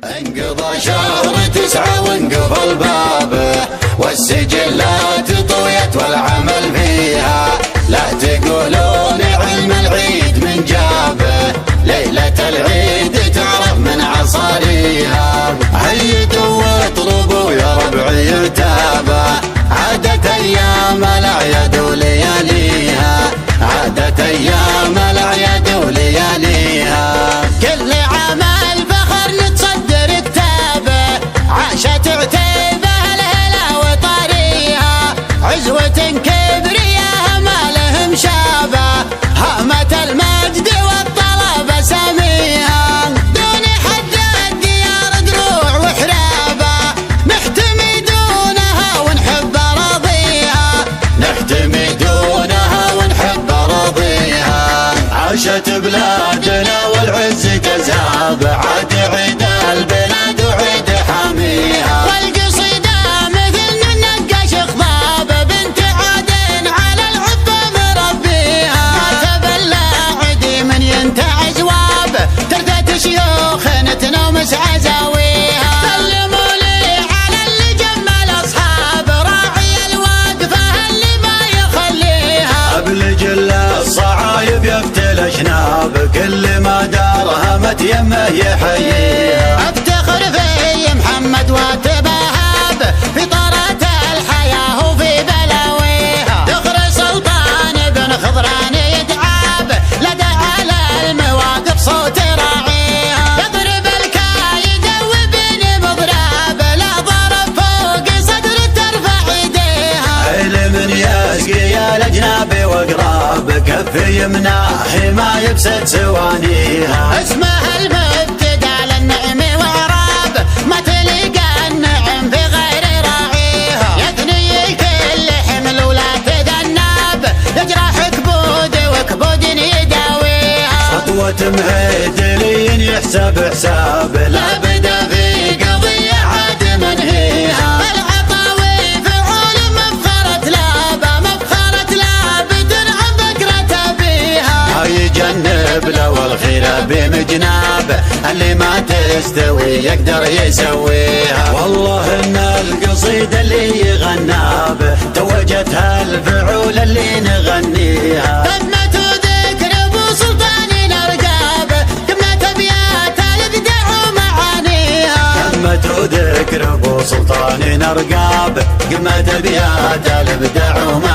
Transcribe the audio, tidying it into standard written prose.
انقضى شهر 9 وانقفل بابه، والسجلات طويت والعمل فيها. لا تقولون علم العيد من جابه، ليلة العيد تعرف من عصاريها. عيدوا واطلبوا يا ربعي تابه، عادت ايام الاعياد ولياليها، عادت ايام الاعياد ولياليها. كل عمل فخر نتصدر كتابه، عاشت عتيبه الهلا وطاريها. عزوة كبرياء ما لهم شابه، هامة المجد والطلب سميها. دون حد الديار دروع وحرابه، نحتمي دونها ونحب راضيها، نحتمي دونها ونحب راضيها. عاشت بلادنا والعز تزهاب، عاد عيد البلاد وعيد حاميها. والقصيدة مثل النقاش خضاب، بنت عدن على العبة مربيها. تبلى عدي من ينتعج واب، تردت شيوخ تنومس عزاويها. سلموا لي على اللي جمل اصحاب، راعي الوقفة اللي ما يخليها. ابلج الصعايب يفتل اشناب، كل ما دار همت يمه يحييها. افتخر في محمد واتبهاب، في طارات الحياة وفي بلاويها. دخر سلطان بن خضران يتعاب، لدى على المواقف صوت راعيها. يضرب الكايد وبن مضراب، لا ضرب فوق صدر ترفع يديها. علم يسقي يا الاجناب واقراب، كف يمنع حما يبسد سوانيها. اسمها المبتدى للنعم واعراب، ما تلقى النعم في غير راعيها. يثني كل حمل ولا تذنب، يجرح كبود وكبود يداويها. خطوة مهدلين يحسب حساب، لا بدا في قضية عاد منهيها. العطاوي فعول مفخرة لابا، مفخرة لابد عن ذكرة بيها. يجنب لو الخير بمجناب، اللي ما تستوي يقدر يسويها. والله ان القصيدة اللي يغنى توجتها الفعول اللي نغنيها. ثمة ذكر ابو سلطان الارقاب، كمة ابيات الابداع ومعانيها. ثمة ذكر ابو سلطان الارقاب، كمة ابيات الابداع ومعانيها.